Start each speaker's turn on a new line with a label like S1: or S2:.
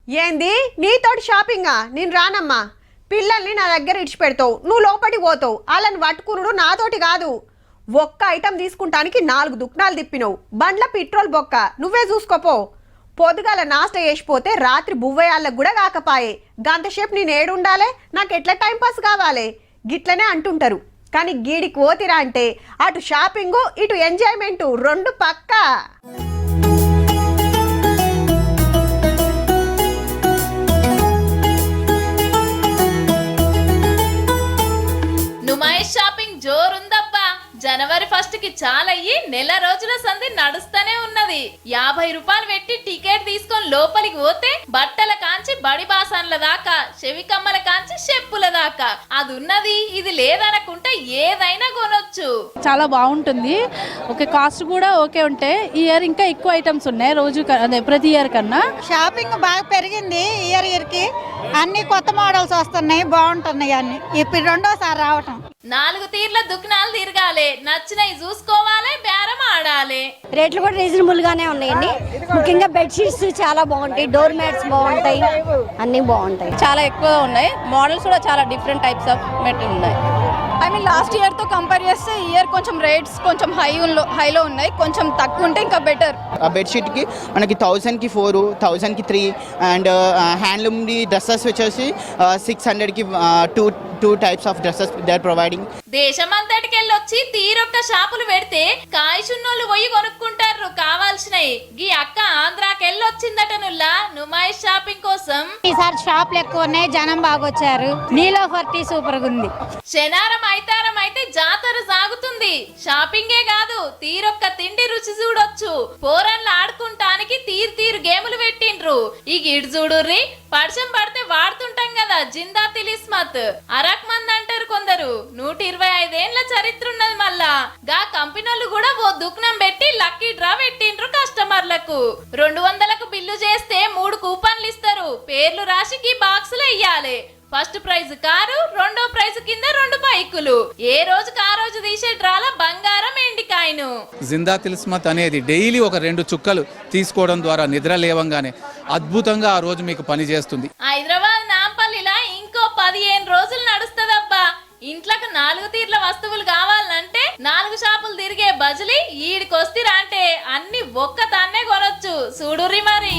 S1: ఏంది నీతోటి షాపింగా? నేను రానమ్మా. పిల్లల్ని నా దగ్గర ఇడిచిపెడతావు, నువ్వు లోపలికి పోతావు. వాళ్ళని పట్టుకునుడు నాతోటి కాదు. ఒక్క ఐటెం తీసుకుంటానికి 4 దుక్నాలు తిప్పినవు. బండ్ల పెట్రోల్ బొక్క నువ్వే చూసుకోపో. పొద్దుగాల నాస్ట వేసిపోతే రాత్రి బువ్వయాళ్ళకు కూడా కాకపాయే. గంతసేపు నేను ఏడుండాలే? నాకు ఎట్లా టైంపాస్ కావాలి? గిట్లనే అంటుంటారు. కానీ గీడికి పోతిరా అంటే అటు షాపింగు ఇటు ఎంజాయ్మెంటు రెండు పక్కా.
S2: నుమాయిష్ షాపింగ్ జోరుందబ్బా. జనవరి 1 కి చాలయ్యి నెల రోజుల సంధి నడుస్తూనే ఉన్నది. 50 రూపాయలు పెట్టి టికెట్ తీసుకొని లోపలికి పోతే బట్టల కాంచి బడి బాసన్ల దాకా, చెవికమ్మల కాంచి చెప్పుల దాకా అది ఉన్నది. ఇది లేదనుకుంటే ఏదైనా కొనొచ్చు.
S3: చాలా బాగుంటుంది. ఓకే, కాస్ట్ కూడా ఓకే ఉంటే ఈ ఇయర్ ఇంకా ఎక్కువ ఐటమ్స్ ఉన్నాయి రోజు అదే ప్రతి ఇయర్ కన్నా.
S4: షాపింగ్ బాగా పెరిగింది ఇయర్ కి. అన్ని కొత్త మోడల్స్ వస్తున్నాయి, బాగుంటున్నాయి. అన్ని ఇప్పుడు రెండోసారి రావటం.
S2: 4 తీర్ల దుకాణాలు తిరగాలి, నచ్చినవి చూసుకోవాలి, బేరం ఆడాలి.
S5: రేట్లు కూడా రీజనబుల్ గానే ఉన్నాయండి. ముఖ్యంగా బెడ్షీట్స్ చాలా బాగుంటాయి, డోర్ మ్యాట్స్ బాగుంటాయి, అన్ని బాగుంటాయి.
S3: చాలా ఎక్కువ ఉన్నాయి. మోడల్స్ కూడా చాలా డిఫరెంట్ టైప్స్ ఆఫ్ మెటీరియల్ ఉన్నాయి. ఐ మీన్ లాస్ట్ ఇయర్ తో కంపేర్ చేస్తే ఈ ఇయర్ కొంచెం రేట్స్ కొంచెం హైలో ఉన్నాయి. కొంచెం తక్కువ ఉంటే ఇంకా బెటర్.
S6: ఆ బెడ్షీట్ కి మనకి 1000 కి 4, 1000 కి 3 అండ్ హ్యాండ్లూమ్ డ్రెస్సెస్ వచ్చేసి 600 కి two types of dresses they are providing.
S2: దేశమంతటికెళ్ళొచ్చి తీరొక్క షాపులు పెడితే కాయచున్నోళ్ళు పోయి కొనుక్కుంటారు కావాల్సినవి. గీ అక్క ఆంధ్రాకెళ్ళొచ్చిందట నుల్లా నుమాయిష్ షాపింగ్ కోసం.
S4: ఈసారి షాపులు ఎక్కువ ఉన్నాయి, జనం బాగా వచ్చారు. నీలో ఫర్టీ సూపర్ గా ఉంది.
S2: శనారం ఐతారం అయితే జాతర సాగుతుంది. షాపింగే కాదు, తీరొక్క తిండి రుచి చూడొచ్చు. పోరన్లు ఆడుకుంటానికి తీరు గేములు పెట్టిండ్రు. ఈ గిడ్ చూడుర్రి, పర్షం పడితే వాడుతుంటాం కదా జిందా తిలిస్మత్. అరక్ మంది అంటారు కొందరు. 125 ఏండ్ల చరిత్ర ఉన్నది. మళ్ళా గా కంపెనీలు కూడా ఓ దుకాణం పెట్టి లక్కీ డ్రా పెట్టిండ్రు కస్టమర్లకు. 200కు బిల్లు చేస్తే 3 కూపన్లు ఇస్తారు. పేర్లు రాసికి బాక్సులు ఇయ్యాలి. ఫస్ట్ ప్రైజ్ కారు, రెండో ప్రైజ్ కింద 2 బైకులు. ఏ రోజుకి ఆ రోజు తీసే డ్రాల బంగారం ఎండికాయను.
S7: జిందా తిలిస్మత్ అనేది డైలీ ఒక 2 చుక్కలు తీసుకోవడం ద్వారా నిద్ర లేవంగానే అద్భుతంగా ఆ రోజు మీకు పని చేస్తుంది.
S2: హైదరాబాద్ నాంపల్లిలా ఇంకో 15 రోజులు నడుస్తదబ్బా. ఇంట్లోకి 4 తీర్ల వస్తువులు కావాలంటే 4 షాపులు తిరిగే బజలి ఈడికొస్తిరా అంటే అన్ని ఒక్క తాన్నే కొనొచ్చు. చూడుర్రి మరి.